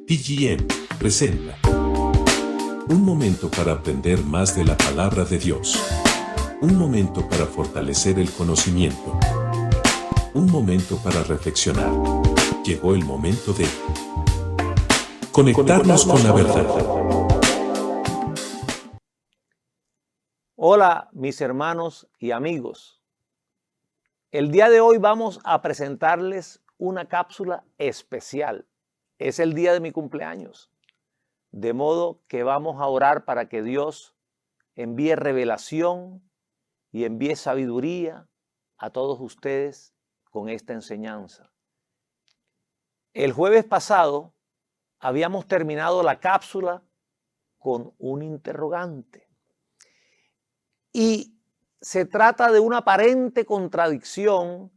TGM presenta un momento para aprender más de la palabra de Dios. Un momento para fortalecer el conocimiento. Un momento para reflexionar. Llegó el momento de conectarnos con la verdad. Hola, mis hermanos y amigos. El día de hoy vamos a presentarles una cápsula especial. Es el día de mi cumpleaños. De modo que vamos a orar para que Dios envíe revelación y envíe sabiduría a todos ustedes con esta enseñanza. El jueves pasado habíamos terminado la cápsula con un interrogante. Y se trata de una aparente contradicción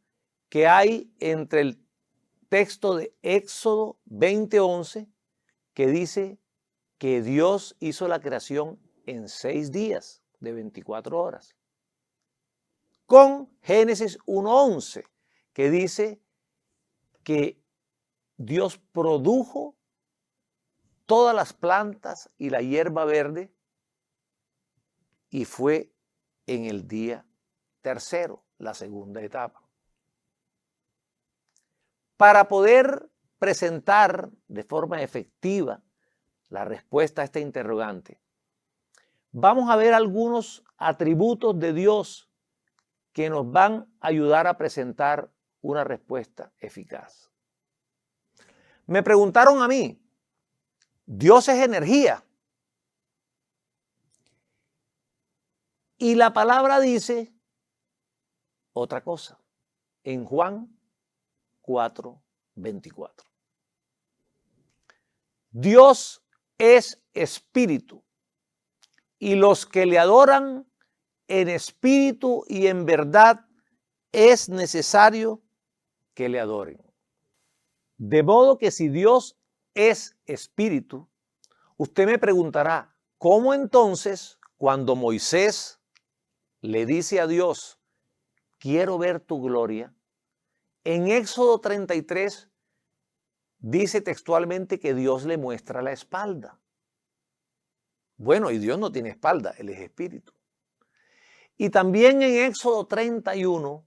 que hay entre el texto de Éxodo 20:11, que dice que Dios hizo la creación en 6 días de 24 horas, con Génesis 1:11, que dice que Dios produjo todas las plantas y la hierba verde y fue en el día tercero, la segunda etapa. Para poder presentar de forma efectiva la respuesta a este interrogante, vamos a ver algunos atributos de Dios que nos van a ayudar a presentar una respuesta eficaz. Me preguntaron a mí, ¿Dios es energía? Y la palabra dice otra cosa en Juan 4:24. Dios es espíritu y los que le adoran en espíritu y en verdad es necesario que le adoren. De modo que si Dios es espíritu, usted me preguntará, ¿cómo entonces cuando Moisés le dice a Dios, quiero ver tu gloria? En Éxodo 33 dice textualmente que Dios le muestra la espalda. Bueno, y Dios no tiene espalda, Él es espíritu. Y también en Éxodo 31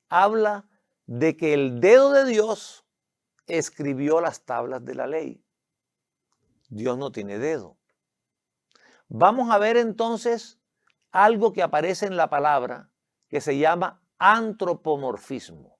habla de que el dedo de Dios escribió las tablas de la ley. Dios no tiene dedo. Vamos a ver entonces algo que aparece en la palabra que se llama antropomorfismo.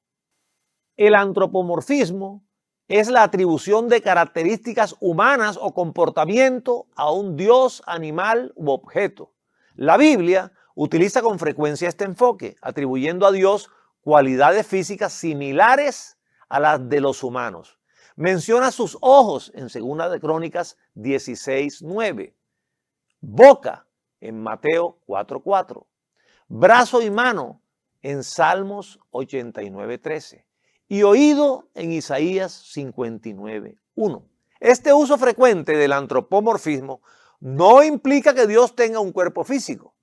El antropomorfismo es la atribución de características humanas o comportamiento a un dios, animal u objeto. La Biblia utiliza con frecuencia este enfoque, atribuyendo a Dios cualidades físicas similares a las de los humanos. Menciona sus ojos en 2 de Crónicas 16:9, boca en Mateo 4:4, brazo y mano en Salmos 89:13 y oído en Isaías 59:1. Este uso frecuente del antropomorfismo no implica que Dios tenga un cuerpo físico,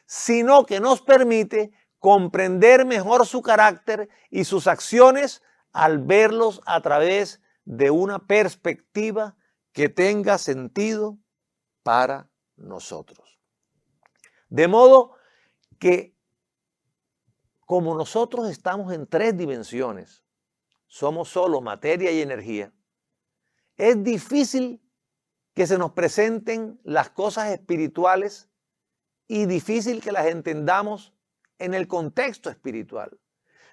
sino que nos permite comprender mejor su carácter y sus acciones al verlos a través de una perspectiva que tenga sentido para nosotros. De modo que, como nosotros estamos en 3 dimensiones, somos solo materia y energía, es difícil que se nos presenten las cosas espirituales y difícil que las entendamos en el contexto espiritual.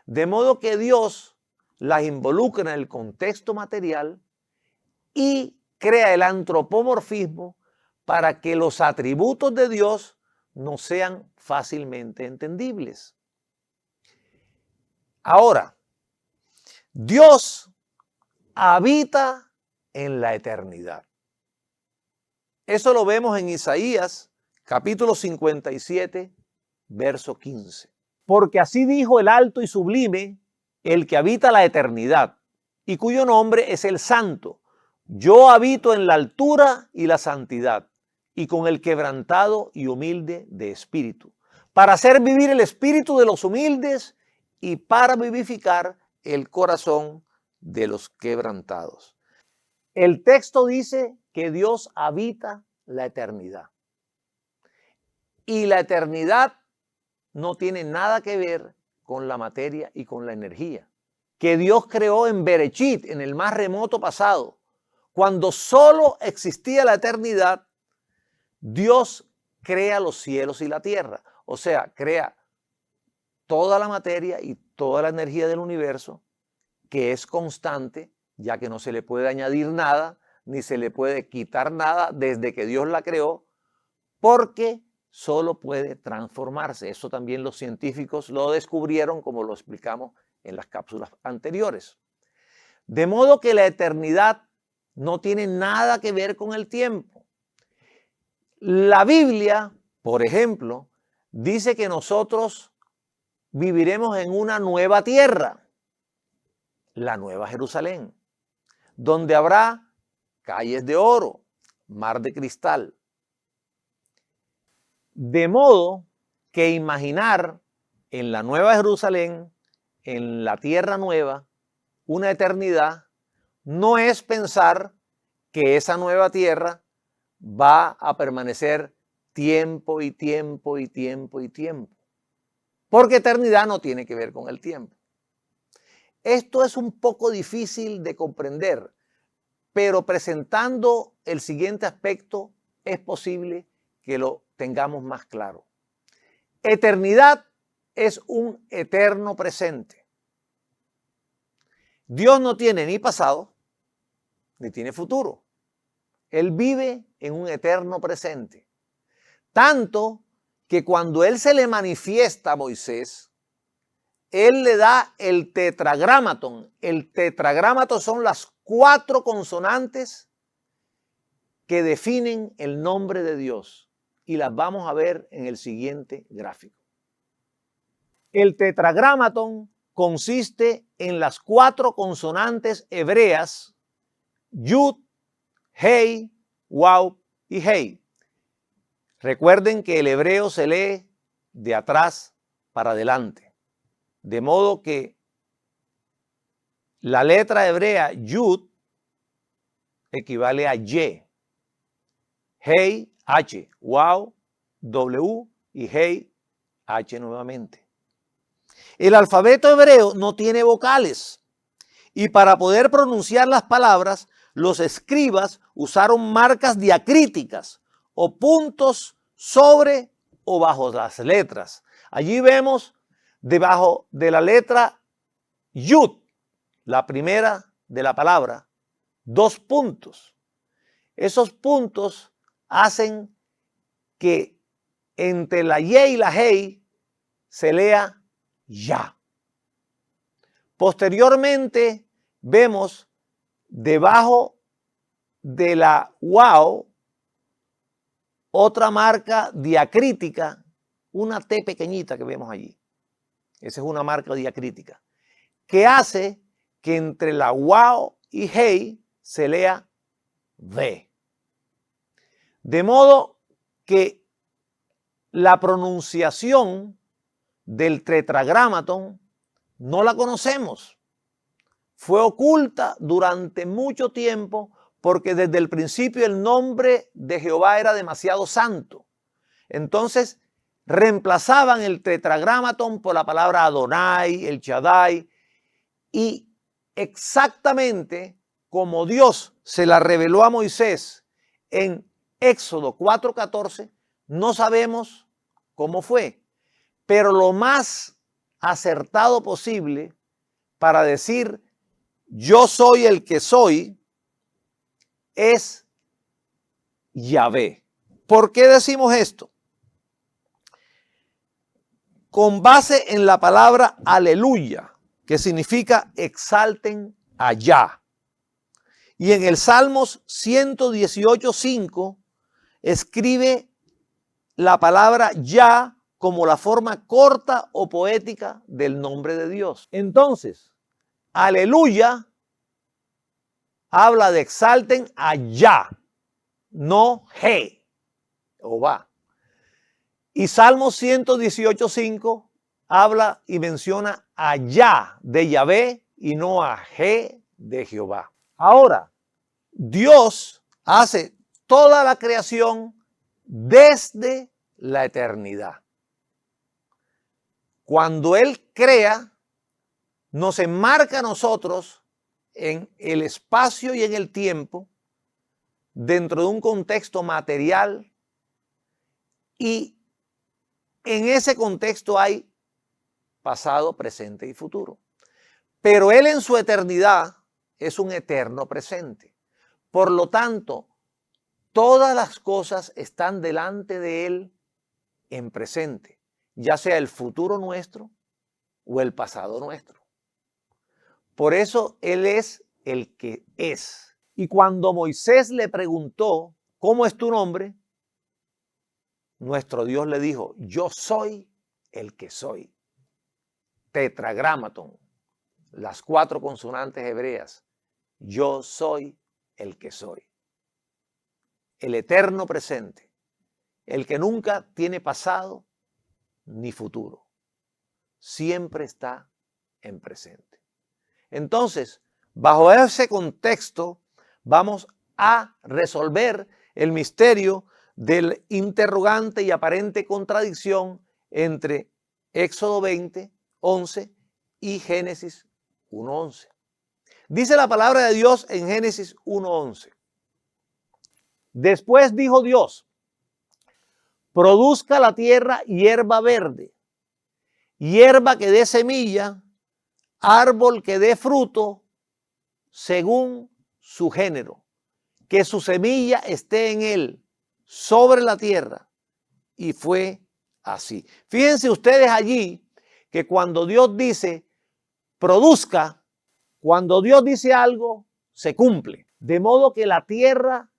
De modo que Dios las involucra en el contexto material y crea el antropomorfismo para que los atributos de Dios no sean fácilmente entendibles. Ahora, Dios habita en la eternidad. Eso lo vemos en Isaías capítulo 57, verso 15. Porque así dijo el alto y sublime, el que habita la eternidad, y cuyo nombre es el Santo. Yo habito en la altura y la santidad, y con el quebrantado y humilde de espíritu, para hacer vivir el espíritu de los humildes y para vivificar el corazón de los quebrantados. El texto dice que Dios habita la eternidad. Y la eternidad no tiene nada que ver con la materia y con la energía. Que Dios creó en Berechit, en el más remoto pasado, cuando solo existía la eternidad, Dios crea los cielos y la tierra. O sea, crea toda la materia y toda la energía del universo, que es constante, ya que no se le puede añadir nada, ni se le puede quitar nada desde que Dios la creó, porque solo puede transformarse. Eso también los científicos lo descubrieron, como lo explicamos en las cápsulas anteriores. De modo que la eternidad no tiene nada que ver con el tiempo. La Biblia, por ejemplo, dice que nosotros viviremos en una nueva tierra, la Nueva Jerusalén, donde habrá calles de oro, mar de cristal. De modo que imaginar en la Nueva Jerusalén, en la tierra nueva, una eternidad, no es pensar que esa nueva tierra va a permanecer tiempo y tiempo y tiempo y tiempo. Porque eternidad no tiene que ver con el tiempo. Esto es un poco difícil de comprender, pero presentando el siguiente aspecto es posible que lo tengamos más claro. Eternidad es un eterno presente. Dios no tiene ni pasado ni tiene futuro. Él vive en un eterno presente. Tanto que cuando Él se le manifiesta a Moisés, Él le da el tetragramaton. El tetragramaton son las 4 consonantes que definen el nombre de Dios. Y las vamos a ver en el siguiente gráfico. El tetragramaton consiste en las 4 consonantes hebreas Yud, Hei, Waw y Hei. Recuerden que el hebreo se lee de atrás para adelante. De modo que la letra hebrea Yud equivale a Y. Hei, H, Waw, W y Hei, H nuevamente. El alfabeto hebreo no tiene vocales y para poder pronunciar las palabras, los escribas usaron marcas diacríticas o puntos sobre o bajo las letras. Allí vemos debajo de la letra Yud, la primera de la palabra, 2 puntos. Esos puntos hacen que entre la Y y la Hei se lea Ya. Posteriormente vemos debajo de la Waw otra marca diacrítica, una T pequeñita que vemos allí. Esa es una marca diacrítica que hace que entre la Waw y Hei se lea V. De modo que la pronunciación del tetragramaton no la conocemos. Fue oculta durante mucho tiempo porque desde el principio el nombre de Jehová era demasiado santo. Entonces reemplazaban el tetragramaton por la palabra Adonai, el Shaddai, y exactamente como Dios se la reveló a Moisés en Éxodo 4:14, no sabemos cómo fue, pero lo más acertado posible para decir yo soy el que soy es Yahvé. ¿Por qué decimos esto? Con base en la palabra aleluya, que significa exalten a Yah. Y en el Salmos 118:5 escribe la palabra Yah como la forma corta o poética del nombre de Dios. Entonces, aleluya habla de exalten a Yah, no He, o va. Y Salmos 118:5 habla y menciona a Yah de Yahvé y no a He de Jehová. Ahora, Dios hace toda la creación desde la eternidad. Cuando Él crea, nos enmarca a nosotros en el espacio y en el tiempo, dentro de un contexto material, y en ese contexto hay pasado, presente y futuro. Pero Él en su eternidad es un eterno presente. Por lo tanto, todas las cosas están delante de Él en presente, ya sea el futuro nuestro o el pasado nuestro. Por eso Él es el que es. Y cuando Moisés le preguntó, ¿cómo es tu nombre? Nuestro Dios le dijo, yo soy el que soy. Tetragrámaton, las 4 consonantes hebreas. Yo soy el que soy. El eterno presente, el que nunca tiene pasado ni futuro. Siempre está en presente. Entonces, bajo ese contexto, vamos a resolver el misterio del interrogante y aparente contradicción entre Éxodo 20, 11 y Génesis 1:11. Dice la palabra de Dios en Génesis 1:11. Después dijo Dios, produzca la tierra hierba verde, hierba que dé semilla, árbol que dé fruto según su género, que su semilla esté en él, sobre la tierra. Y fue así. Fíjense ustedes allí que cuando Dios dice produzca, cuando Dios dice algo, se cumple. De modo que la tierra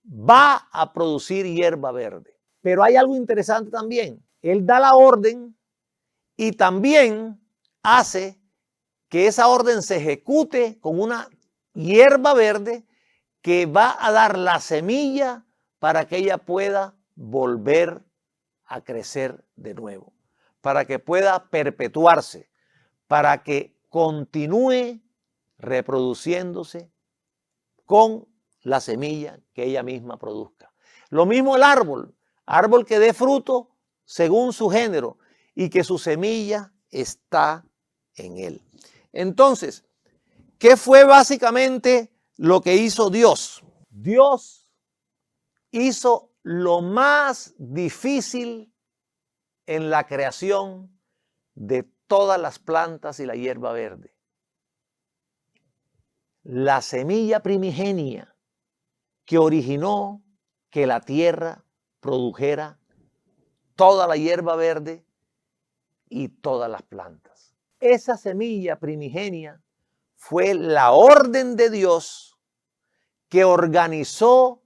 va a producir hierba verde. Pero hay algo interesante también. Él da la orden y también hace que esa orden se ejecute con una hierba verde que va a dar la semilla para que ella pueda volver a crecer de nuevo, para que pueda perpetuarse, para que continúe reproduciéndose con la semilla que ella misma produzca. Lo mismo el árbol que dé fruto según su género y que su semilla está en él. Entonces, ¿qué fue básicamente lo que hizo Dios? Dios hizo lo más difícil en la creación de todas las plantas y la hierba verde. La semilla primigenia que originó que la tierra produjera toda la hierba verde y todas las plantas. Esa semilla primigenia fue la orden de Dios que organizó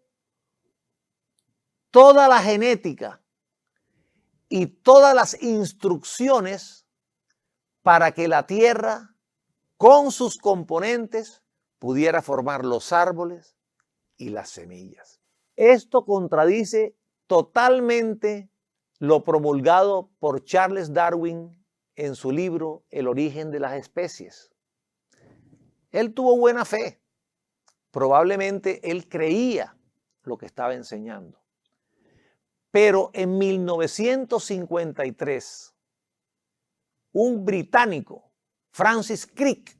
toda la genética y todas las instrucciones para que la tierra, con sus componentes, pudiera formar los árboles y las semillas. Esto contradice totalmente lo promulgado por Charles Darwin en su libro El origen de las especies. Él tuvo buena fe. Probablemente él creía lo que estaba enseñando. Pero en 1953, un británico, Francis Crick,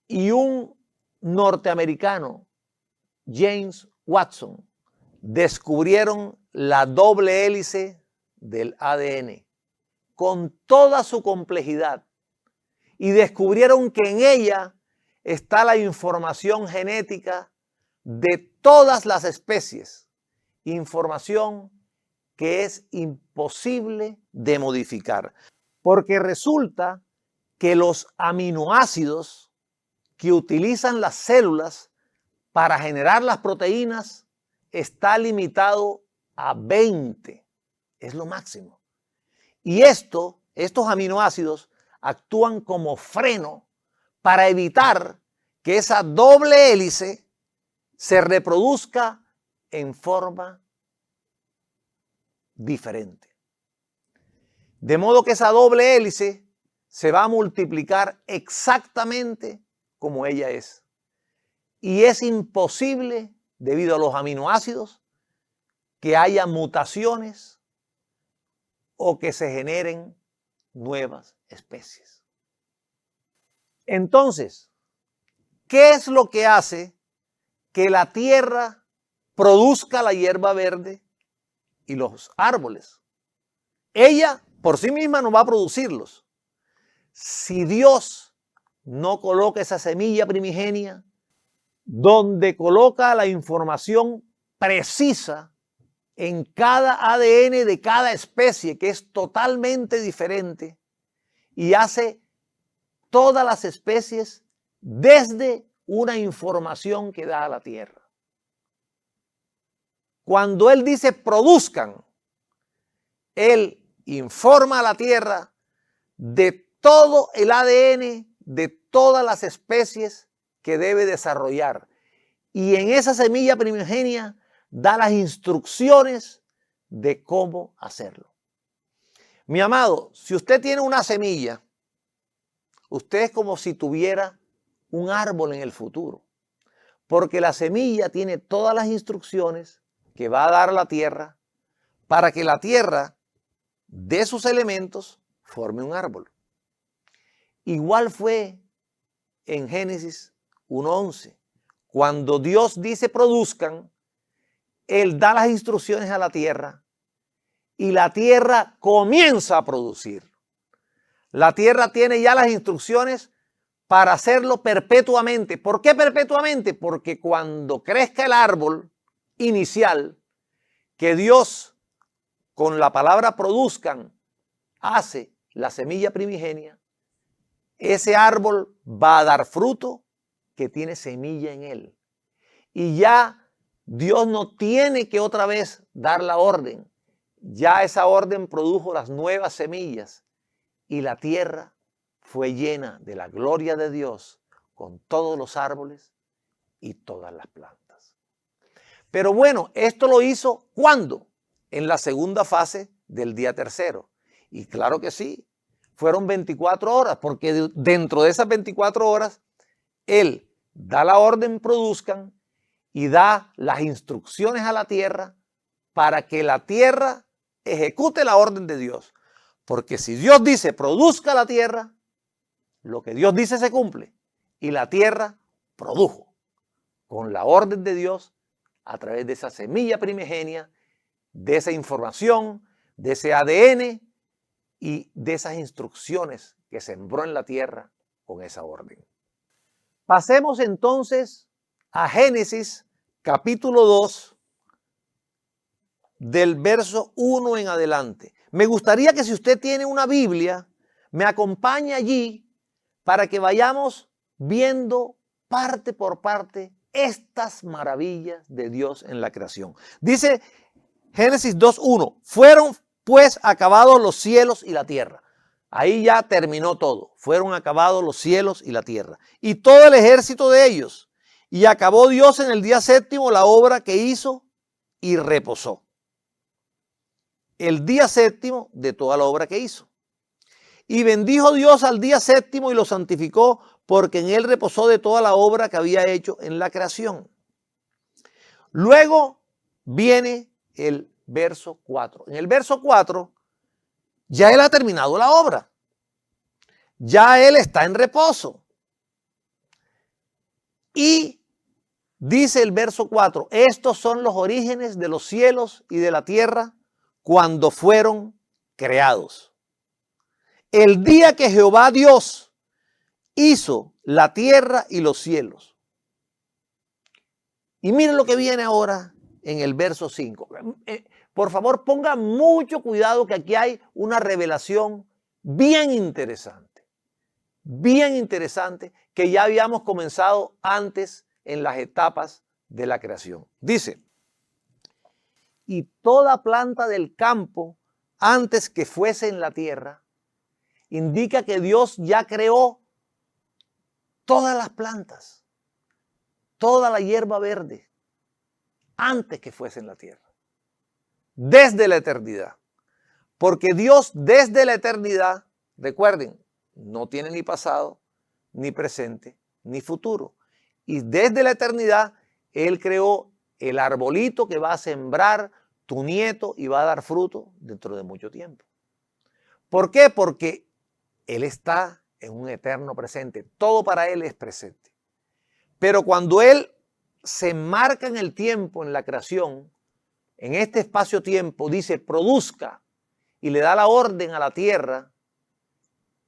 y un norteamericano, James Watson, descubrieron la doble hélice del ADN con toda su complejidad y descubrieron que en ella está la información genética de todas las especies, información que es imposible de modificar, porque resulta que los aminoácidos que utilizan las células para generar las proteínas está limitado a 20, es lo máximo. Y estos aminoácidos actúan como freno para evitar que esa doble hélice se reproduzca en forma diferente. De modo que esa doble hélice se va a multiplicar exactamente como ella es. y es imposible, debido a los aminoácidos, que haya mutaciones o que se generen nuevas especies. Entonces, ¿qué es lo que hace que la tierra produzca la hierba verde y los árboles? Ella por sí misma no va a producirlos. Si Dios no coloca esa semilla primigenia donde coloca la información precisa en cada ADN de cada especie, que es totalmente diferente, y hace todas las especies desde una información que da a la tierra. Cuando Él dice produzcan, Él informa a la tierra de todo el ADN de todas las especies que debe desarrollar. Y en esa semilla primigenia da las instrucciones de cómo hacerlo. Mi amado, si usted tiene una semilla, usted es como si tuviera un árbol en el futuro, porque la semilla tiene todas las instrucciones que va a dar a la tierra para que la tierra de sus elementos forme un árbol. Igual fue en Génesis 1:11. Cuando Dios dice produzcan, Él da las instrucciones a la tierra y la tierra comienza a producir. La tierra tiene ya las instrucciones para hacerlo perpetuamente. ¿Por qué perpetuamente? Porque cuando crezca el árbol inicial que Dios con la palabra produzcan hace la semilla primigenia, ese árbol va a dar fruto que tiene semilla en él. Y ya Dios no tiene que otra vez dar la orden. Ya esa orden produjo las nuevas semillas y la tierra fue llena de la gloria de Dios con todos los árboles y todas las plantas. Pero bueno, esto lo hizo ¿cuándo? En la segunda fase del día tercero. Y claro que sí, fueron 24 horas, porque dentro de esas 24 horas, Él da la orden, produzcan, y da las instrucciones a la tierra para que la tierra ejecute la orden de Dios. Porque si Dios dice produzca la tierra, lo que Dios dice se cumple. Y la tierra produjo con la orden de Dios a través de esa semilla primigenia, de esa información, de ese ADN y de esas instrucciones que sembró en la tierra con esa orden. Pasemos entonces a Génesis capítulo 2 del verso 1 en adelante. Me gustaría que si usted tiene una Biblia, me acompañe allí para que vayamos viendo parte por parte estas maravillas de Dios en la creación. Dice Génesis 2:1, fueron pues acabados los cielos y la tierra. Ahí ya terminó todo. Fueron acabados los cielos y la tierra y todo el ejército de ellos. Y acabó Dios en el día séptimo la obra que hizo y reposó. El día séptimo de toda la obra que hizo. Y bendijo Dios al día séptimo y lo santificó, porque en él reposó de toda la obra que había hecho en la creación. Luego viene el verso 4. En el verso 4 ya él ha terminado la obra. Ya él está en reposo. Y dice el verso 4, estos son los orígenes de los cielos y de la tierra cuando fueron creados. El día que Jehová Dios hizo la tierra y los cielos. Y miren lo que viene ahora en el verso 5. Por favor, ponga mucho cuidado que aquí hay una revelación bien interesante que ya habíamos comenzado antes en las etapas de la creación. Dice, y toda planta del campo antes que fuese en la tierra, indica que Dios ya creó todas las plantas, toda la hierba verde, antes que fuese en la tierra, desde la eternidad. Porque Dios desde la eternidad, recuerden, no tiene ni pasado, ni presente, ni futuro. Y desde la eternidad, Él creó el arbolito que va a sembrar tu nieto y va a dar fruto dentro de mucho tiempo. ¿Por qué? Porque Él está en un eterno presente. Todo para Él es presente. Pero cuando Él se enmarca en el tiempo, en la creación, en este espacio-tiempo, dice produzca y le da la orden a la tierra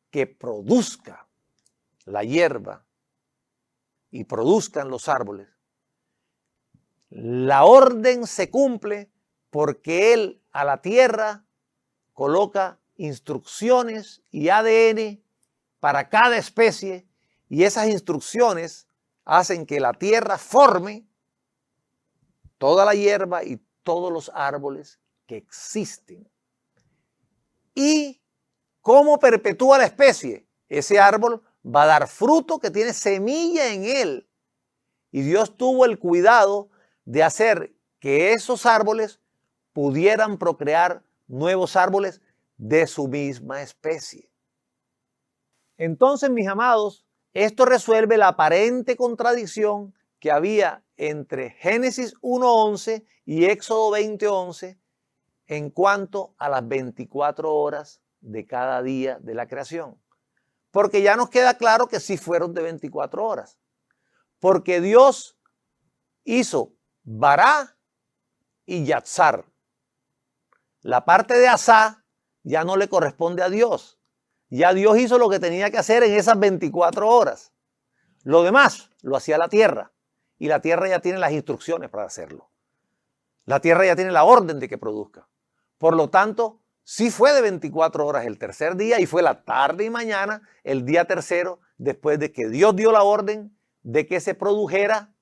que produzca la hierba y produzcan los árboles. La orden se cumple porque Él a la tierra coloca instrucciones y ADN para cada especie y esas instrucciones hacen que la tierra forme toda la hierba y todos los árboles que existen. ¿Y cómo perpetúa la especie? Ese árbol va a dar fruto que tiene semilla en él. Y Dios tuvo el cuidado de hacer que esos árboles pudieran procrear nuevos árboles de su misma especie. Entonces, mis amados, esto resuelve la aparente contradicción que había entre Génesis 1:11 y Éxodo 20:11 en cuanto a las 24 horas de cada día de la creación. Porque ya nos queda claro que sí fueron de 24 horas. Porque Dios hizo Bará y Yatzar. La parte de Asá ya no le corresponde a Dios. Ya Dios hizo lo que tenía que hacer en esas 24 horas. Lo demás lo hacía la tierra. Y la tierra ya tiene las instrucciones para hacerlo. La tierra ya tiene la orden de que produzca. Por lo tanto, sí fue de 24 horas el tercer día y fue la tarde y mañana el día tercero después de que Dios dio la orden de que se produjera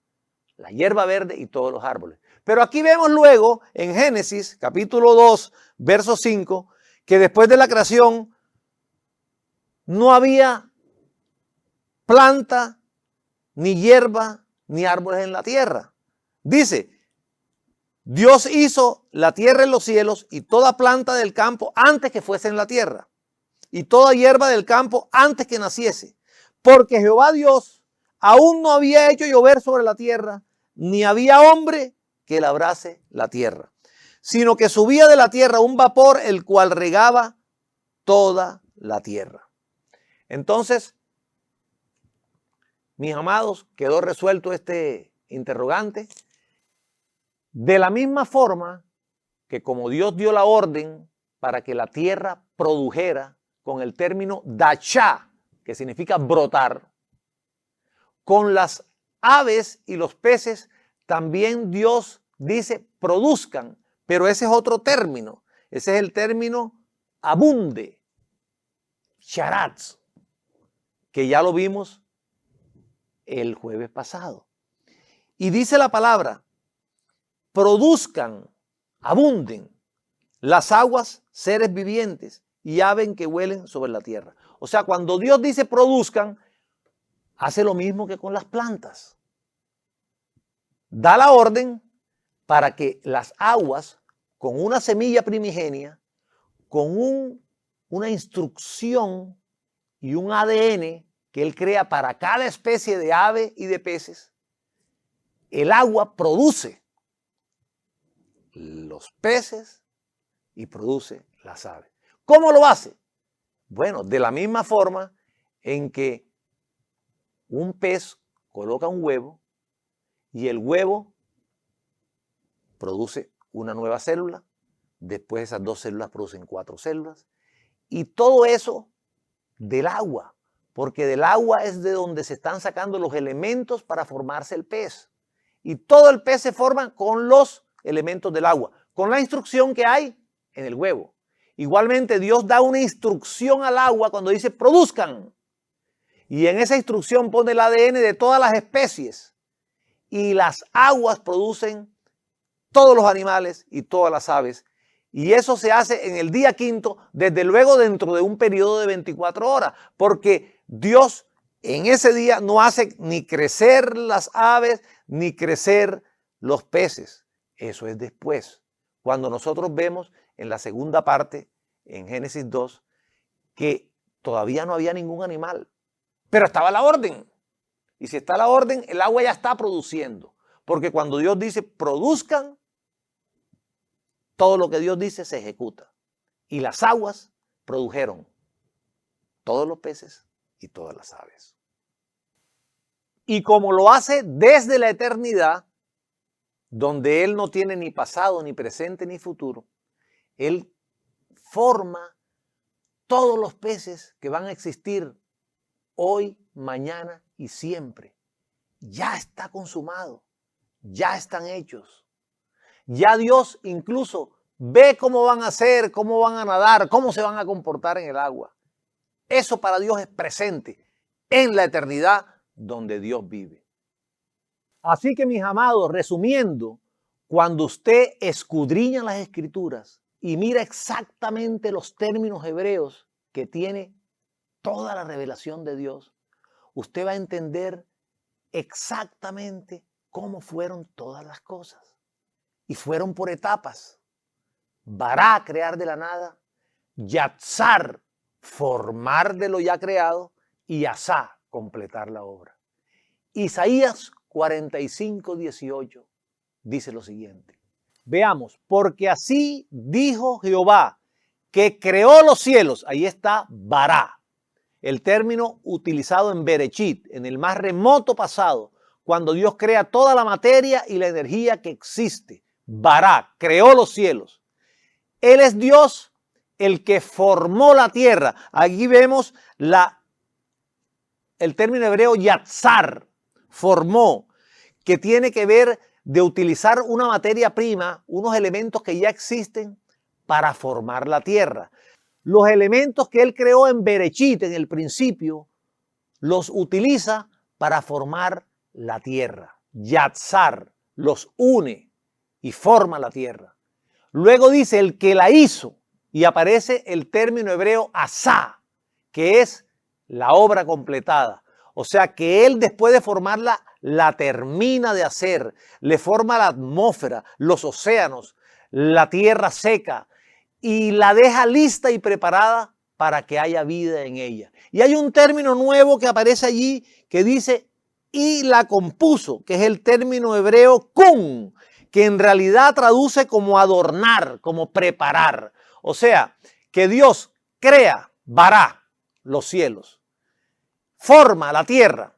la hierba verde y todos los árboles. Pero aquí vemos luego en Génesis capítulo 2, verso 5, que después de la creación no había planta, ni hierba, ni árboles en la tierra. Dice, Dios hizo la tierra y los cielos y toda planta del campo antes que fuese en la tierra y toda hierba del campo antes que naciese. Porque Jehová Dios aún no había hecho llover sobre la tierra, ni había hombre que labrase la tierra, sino que subía de la tierra un vapor el cual regaba toda la tierra. Entonces, mis amados, quedó resuelto este interrogante. De la misma forma que como Dios dio la orden para que la tierra produjera con el término dachá, que significa brotar, con las aves y los peces también Dios dice produzcan, pero ese es otro término, ese es el término abunde, charatz, que ya lo vimos el jueves pasado. Y dice la palabra, produzcan, abunden las aguas, seres vivientes y aves que vuelen sobre la tierra. O sea, cuando Dios dice produzcan, hace lo mismo que con las plantas. Da la orden para que las aguas, con una semilla primigenia, con una instrucción y un ADN que Él crea para cada especie de ave y de peces, el agua produce los peces y produce las aves. ¿Cómo lo hace? Bueno, de la misma forma en que un pez coloca un huevo y el huevo produce una nueva célula, después esas 2 células producen 4 células y todo eso del agua, porque del agua es de donde se están sacando los elementos para formarse el pez. Y todo el pez se forma con los elementos del agua, con la instrucción que hay en el huevo. Igualmente Dios da una instrucción al agua cuando dice produzcan. Y en esa instrucción pone el ADN de todas las especies. Y las aguas producen todos los animales y todas las aves. Y eso se hace en el día quinto, desde luego dentro de un periodo de 24 horas. Porque Dios en ese día no hace ni crecer las aves, ni crecer los peces. Eso es después. Cuando nosotros vemos en la segunda parte, en Génesis 2, que todavía no había ningún animal. Pero estaba la orden. Y si está la orden, el agua ya está produciendo. Porque cuando Dios dice produzcan, todo lo que Dios dice se ejecuta. Y las aguas produjeron todos los peces y todas las aves. Y como lo hace desde la eternidad, donde Él no tiene ni pasado, ni presente, ni futuro, Él forma todos los peces que van a existir hoy, mañana y siempre. Ya está consumado, ya están hechos. Ya Dios incluso ve cómo van a ser, cómo van a nadar, cómo se van a comportar en el agua. Eso para Dios es presente en la eternidad donde Dios vive. Así que mis amados, resumiendo, cuando usted escudriña las Escrituras y mira exactamente los términos hebreos que tiene toda la revelación de Dios, usted va a entender exactamente cómo fueron todas las cosas. Y fueron por etapas. Bará, crear de la nada. Yatzar, formar de lo ya creado. Y Asá, completar la obra. Isaías 45:18 dice lo siguiente. Veamos, porque así dijo Jehová, que creó los cielos. Ahí está Bará, el término utilizado en Berechit, en el más remoto pasado, cuando Dios crea toda la materia y la energía que existe. Bará, creó los cielos. Él es Dios, el que formó la tierra. Aquí vemos el término hebreo yatzar, formó, que tiene que ver de utilizar una materia prima, unos elementos que ya existen para formar la tierra. Los elementos que él creó en Berechit, en el principio, los utiliza para formar la tierra. Yatzar, los une y forma la tierra. Luego dice el que la hizo y aparece el término hebreo asá, que es la obra completada. O sea que él después de formarla la termina de hacer, le forma la atmósfera, los océanos, la tierra seca y la deja lista y preparada para que haya vida en ella. Y hay un término nuevo que aparece allí que dice y la compuso, que es el término hebreo kun, que en realidad traduce como adornar, como preparar. O sea, que Dios crea, bará, los cielos, forma la tierra,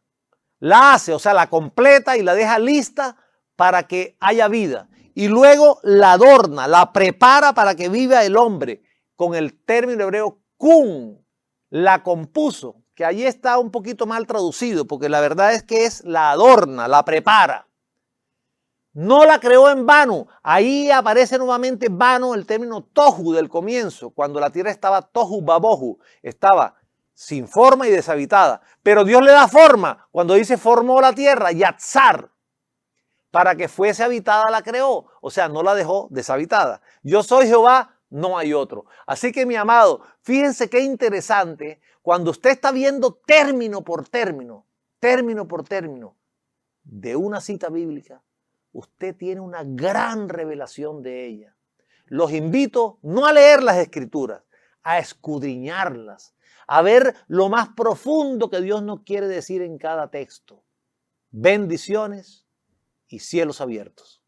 la hace, o sea, la completa y la deja lista para que haya vida. Y luego la adorna, la prepara para que viva el hombre, con el término hebreo kun, la compuso, que allí está un poquito mal traducido, porque la verdad es que es la adorna, la prepara. No la creó en vano. Ahí aparece nuevamente vano el término tohu del comienzo, cuando la tierra estaba tohu babohu, estaba sin forma y deshabitada. Pero Dios le da forma. Cuando dice formó la tierra, yatzar, para que fuese habitada la creó. O sea, no la dejó deshabitada. Yo soy Jehová, no hay otro. Así que mi amado, fíjense qué interesante cuando usted está viendo término por término de una cita bíblica, usted tiene una gran revelación de ella. Los invito no a leer las Escrituras, a escudriñarlas, a ver lo más profundo que Dios nos quiere decir en cada texto. Bendiciones y cielos abiertos.